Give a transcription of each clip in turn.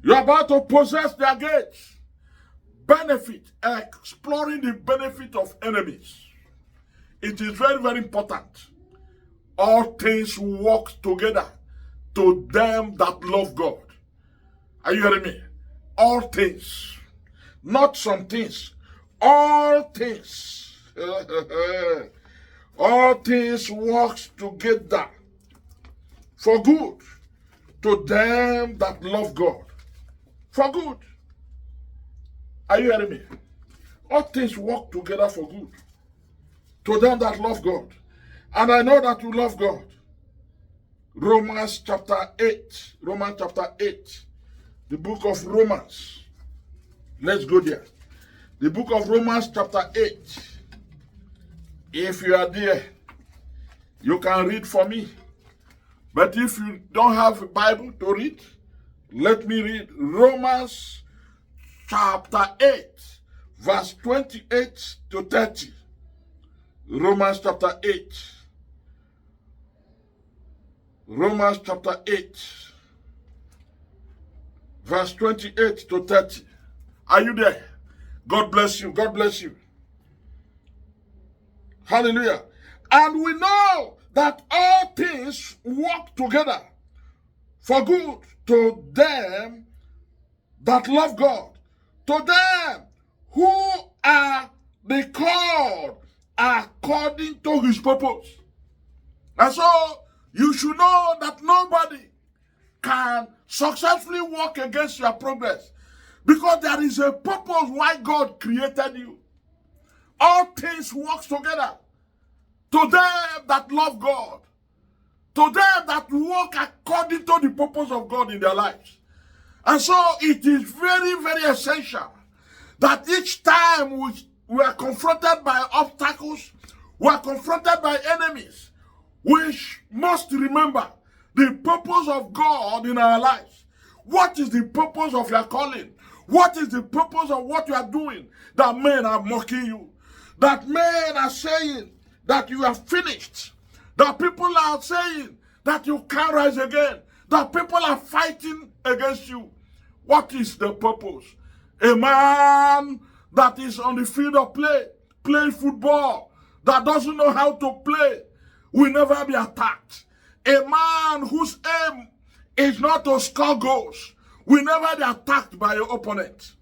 You're about to possess their gates. Benefit, exploring the benefit of enemies. It is very, very important. All things work together to them that love God. Are you hearing me? All things. Not some things. All things. All things work together for good to them that love God. For good. Are you hearing me? All things work together for good to them that love God. And I know that you love God. Romans chapter 8. Romans chapter 8. The book of Romans. Let's go there. The book of Romans chapter 8. If you are there, you can read for me. But if you don't have a Bible to read, let me read Romans chapter 8, verse 28 to 30. Romans chapter 8. Romans chapter 8, verse 28 to 30. Are you there? God bless you. God bless you. Hallelujah. And we know that all things work together for good to them that love God, to them who are the called according to his purpose. And so you should know that nobody can successfully work against your progress, because there is a purpose why God created you. All things work together to them that love God, to them that work according to the purpose of God in their lives. And so it is very, very essential that each time we are confronted by obstacles, we are confronted by enemies, we must remember the purpose of God in our lives. What is the purpose of your calling? What is the purpose of what you are doing? That men are mocking you. That men are saying that you are finished. That people are saying that you can't rise again. That people are fighting against you. What is the purpose? A man that is on the field of play, playing football, that doesn't know how to play, will never be attacked. A man whose aim is not to score goals will never be attacked by your opponent.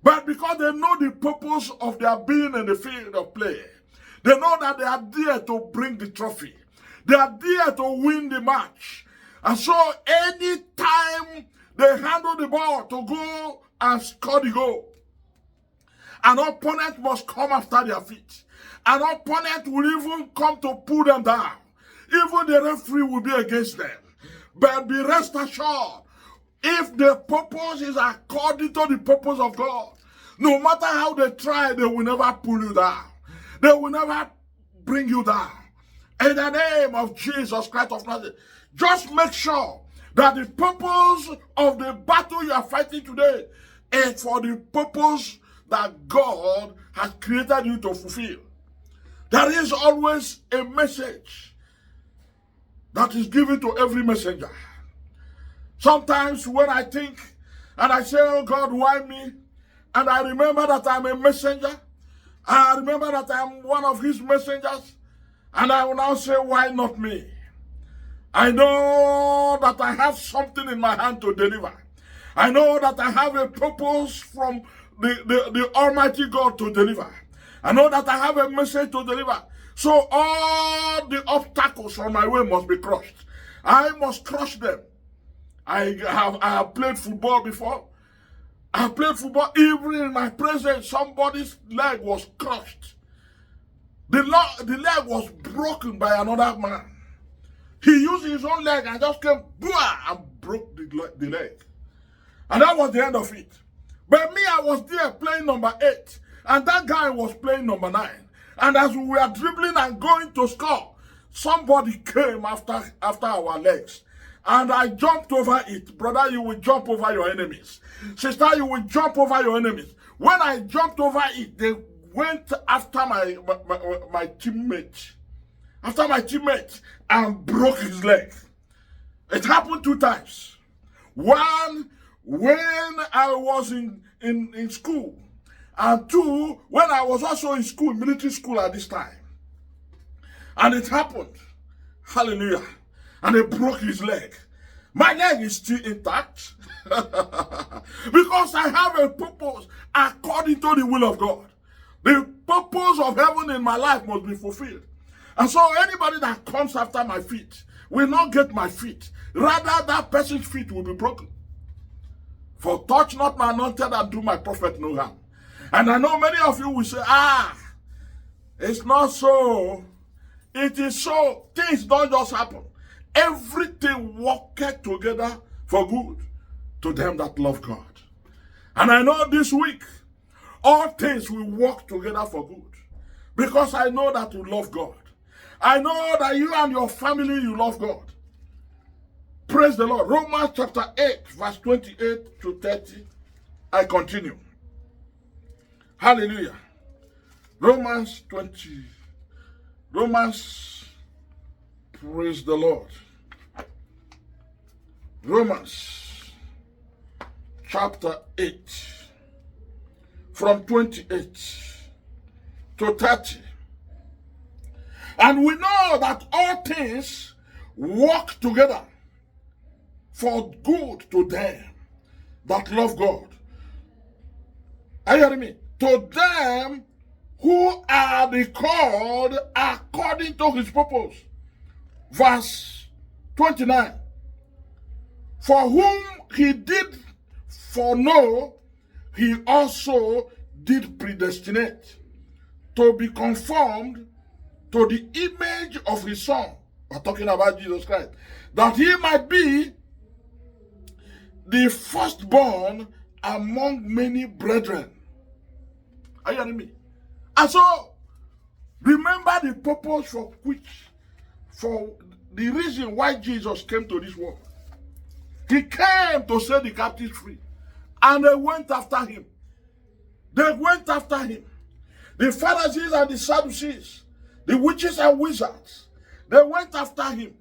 But because they know the purpose of their being in the field of play, they know that they are there to bring the trophy. They are there to win the match. And so anytime they handle the ball to go and score the goal, an opponent must come after their feet. An opponent will even come to pull them down. Even the referee will be against them. But be rest assured, if the purpose is according to the purpose of God, no matter how they try, they will never pull you down. They will never bring you down. In the name of Jesus Christ of Nazareth, just make sure that the purpose of the battle you are fighting today is for the purpose that God has created you to fulfill. There is always a message that is given to every messenger. Sometimes when I think and I say, oh God, why me? And I remember that I'm a messenger. I remember that I'm one of his messengers. And I will now say, why not me? I know that I have something in my hand to deliver. I know that I have a purpose from the Almighty God to deliver. I know that I have a message to deliver. So all the obstacles on my way must be crushed. I must crush them. I have played football before. I played football. Even in my presence, somebody's leg was crushed. The leg was broken by another man. He used his own leg and just came and broke the leg. And that was the end of it. But me, I was there playing number 8. And that guy was playing number 9. And as we were dribbling and going to score, somebody came after our legs. And I jumped over it. Brother, you will jump over your enemies. Sister, you will jump over your enemies. When I jumped over it, they went after my teammate. After my teammate and broke his leg. It happened 2 times. One, when I was in school, and 2, when I was also in school, military school at this time. And it happened. Hallelujah. And they broke his leg. My leg is still intact. Because I have a purpose according to the will of God. The purpose of heaven in my life must be fulfilled. And so anybody that comes after my feet will not get my feet. Rather, that person's feet will be broken. For touch not my anointed and do my prophet no harm. And I know many of you will say, it's not so. It is so. Things don't just happen. Everything worketh together for good to them that love God. And I know this week, all things will work together for good. Because I know that you love God. I know that you and your family, you love God. Praise the Lord. Romans chapter 8, verse 28 to 30. I continue. Hallelujah. Romans, praise the Lord. Romans chapter 8, from 28 to 30. And we know that all things work together for good to them that love God. Are you hearing me? To them who are the called according to his purpose. Verse 29. For whom he did foreknow, he also did predestinate to be conformed to the image of his Son. We're talking about Jesus Christ. That he might be the firstborn among many brethren. Are you hearing me? And so, remember the purpose for the reason why Jesus came to this world. He came to set the captives free. And they went after him. They went after him. The Pharisees and the Sadducees, the witches and wizards, they went after him.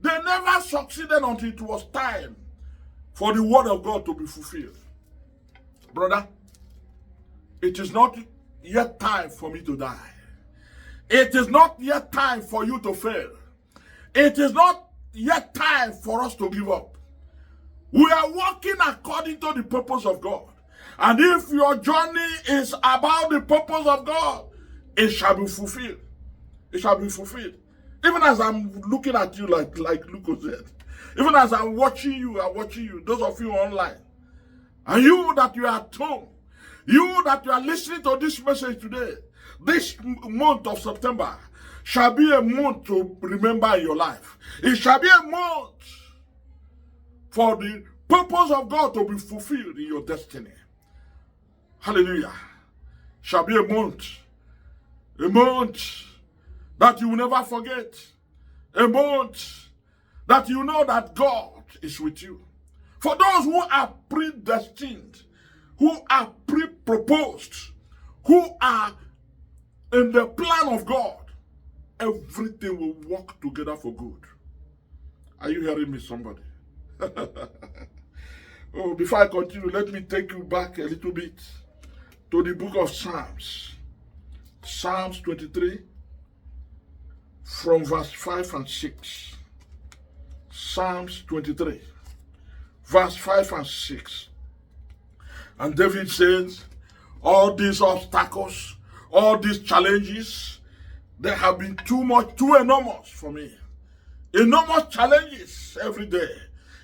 They never succeeded until it was time for the word of God to be fulfilled. Brother, it is not yet time for me to die. It is not yet time for you to fail. It is not yet time for us to give up. We are walking according to the purpose of God. And if your journey is about the purpose of God, it shall be fulfilled. It shall be fulfilled. Even as I'm looking at you like Luke said. Even as I'm watching you, those of you online. And you that you are at home. You that you are listening to this message today. This month of September shall be a month to remember in your life. It shall be a month for the purpose of God to be fulfilled in your destiny. Hallelujah. Shall be a month that you will never forget. A month that you know that God is with you. For those who are predestined, who are pre-proposed, who are in the plan of God, everything will work together for good. Are you hearing me, somebody? Oh, before I continue, let me take you back a little bit to the book of Psalms. Psalms 23, from verse 5 and 6. Psalms 23, verse 5 and 6. And David says, all these obstacles, all these challenges, they have been too enormous for me. Enormous challenges every day.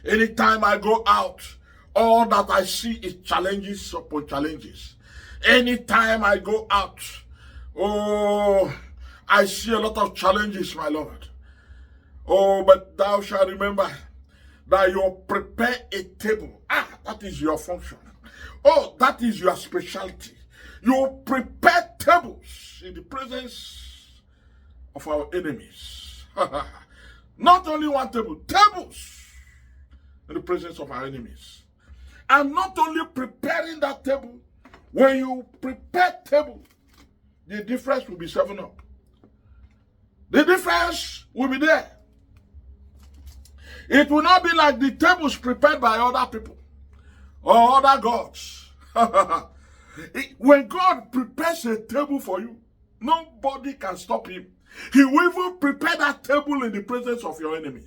Anytime I go out, all that I see is challenges upon challenges. Anytime I go out, I see a lot of challenges, my Lord. Oh, but thou shalt remember that you prepare a table. That is your function. Oh, that is your specialty. You prepare tables in the presence of our enemies. Not only one table, tables in the presence of our enemies. And not only preparing that table, when you prepare table, the difference will be 7 up. The difference will be there. It will not be like the tables prepared by other people. or other gods. When God prepares a table for you, nobody can stop him. He will even prepare that table in the presence of your enemy.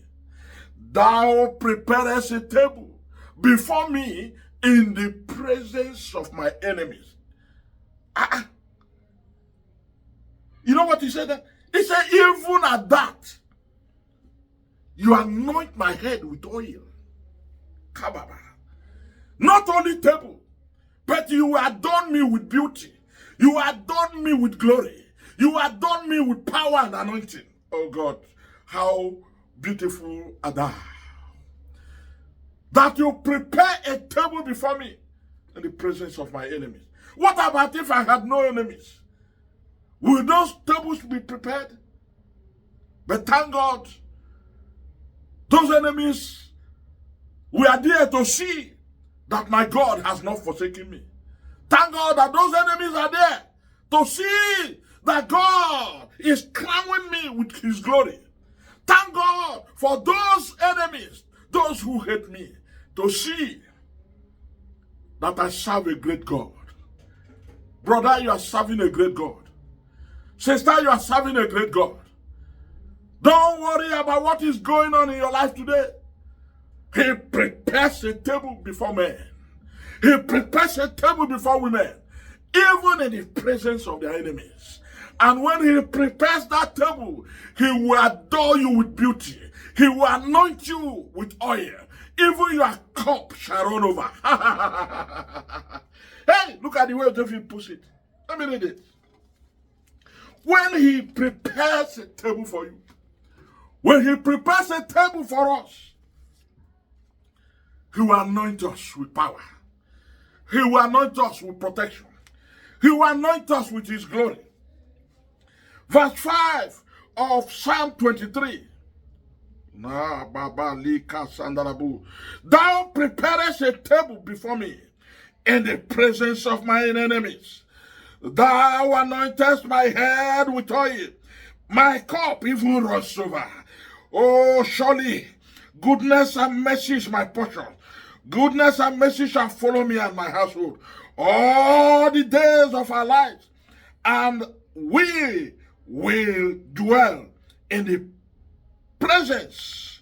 Thou preparest a table before me in the presence of my enemies. You know what he said? He said, even at that, you anoint my head with oil. Kababa. Not only table, but you adorn me with beauty. You adorn me with glory. You adorn me with power and anointing. Oh God, how beautiful are thou. That you prepare a table before me in the presence of my enemies. What about if I had no enemies? Will those tables be prepared? But thank God, those enemies, we are there to see that my God has not forsaken me. Thank God that those enemies are there to see that God is crowning me with his glory. Thank God for those enemies, those who hate me, to see that I serve a great God. Brother, you are serving a great God. Sister, you are serving a great God. Don't worry about what is going on in your life today. He prepares a table before men. He prepares a table before women, even in the presence of their enemies. And when he prepares that table, he will adorn you with beauty. He will anoint you with oil. Even your cup shall run over. Hey, look at the way David puts it. Let me read it. When he prepares a table for you, when he prepares a table for us, he will anoint us with power. He will anoint us with protection. He will anoint us with his glory. Verse 5 of Psalm 23. Thou preparest a table before me in the presence of mine enemies. Thou anointest my head with oil. My cup even runs over. Oh, surely goodness and mercy is my portion. Goodness and mercy shall follow me and my household all the days of our lives. And we will dwell in the presence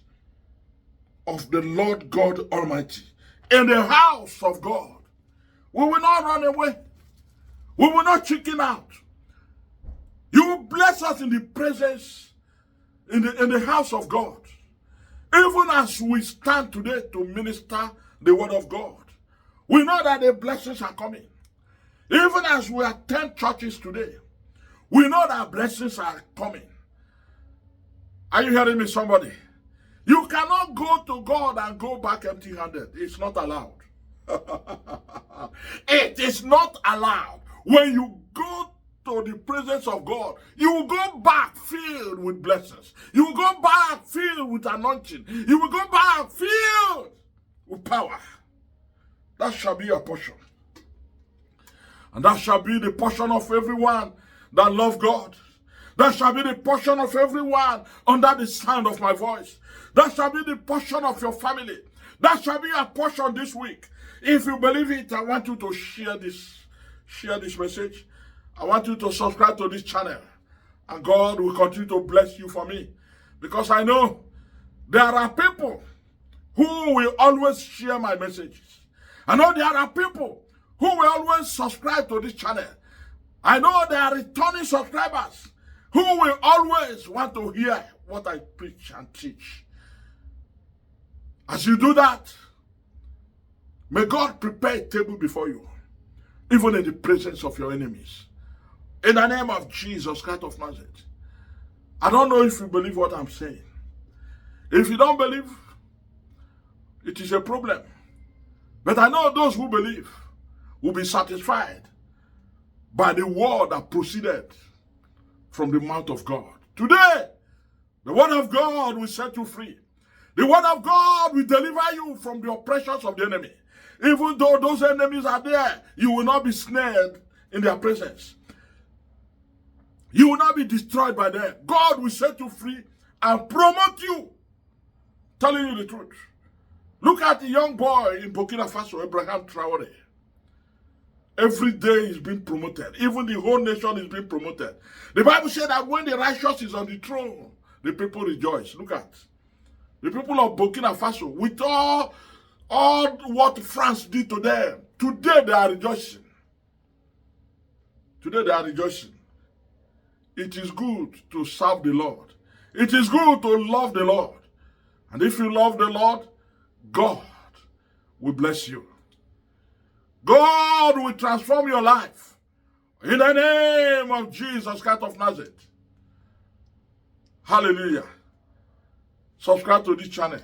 of the Lord God Almighty, in the house of God. We will not run away. We will not chicken out. You will bless us in the presence, in the house of God. Even as we stand today to minister the word of God, we know that the blessings are coming. Even as we attend churches today, we know that blessings are coming. Are you hearing me, somebody? You cannot go to God and go back empty-handed. It's not allowed. It is not allowed. When you go to the presence of God, you will go back filled with blessings. You will go back filled with anointing. You will go back filled with power. That shall be your portion. And that shall be the portion of everyone that loves God. That shall be the portion of everyone under the sound of my voice. That shall be the portion of your family. That shall be a portion this week. If you believe it, I want you to share this message. I want you to subscribe to this channel. And God will continue to bless you for me. Because I know there are people who will always share my messages. I know there are people who will always subscribe to this channel. I know there are returning subscribers who will always want to hear what I preach and teach. As you do that, may God prepare a table before you, even in the presence of your enemies. In the name of Jesus Christ of Nazareth. I don't know if you believe what I'm saying. If you don't believe, it is a problem. But I know those who believe will be satisfied by the word that proceeded from the mouth of God. Today, the word of God will set you free. The word of God will deliver you from the oppressions of the enemy. Even though those enemies are there, you will not be snared in their presence. You will not be destroyed by them. God will set you free and promote you. Telling you the truth. Look at the young boy in Burkina Faso, Abraham Traore. Every day he's being promoted. Even the whole nation is being promoted. The Bible said that when the righteous is on the throne, the people rejoice. Look at the people of Burkina Faso, with all what France did to them. Today they are rejoicing. Today they are rejoicing. It is good to serve the Lord. It is good to love the Lord. And if you love the Lord, God will bless you. God will transform your life. In the name of Jesus Christ of Nazareth. Hallelujah. Subscribe to this channel.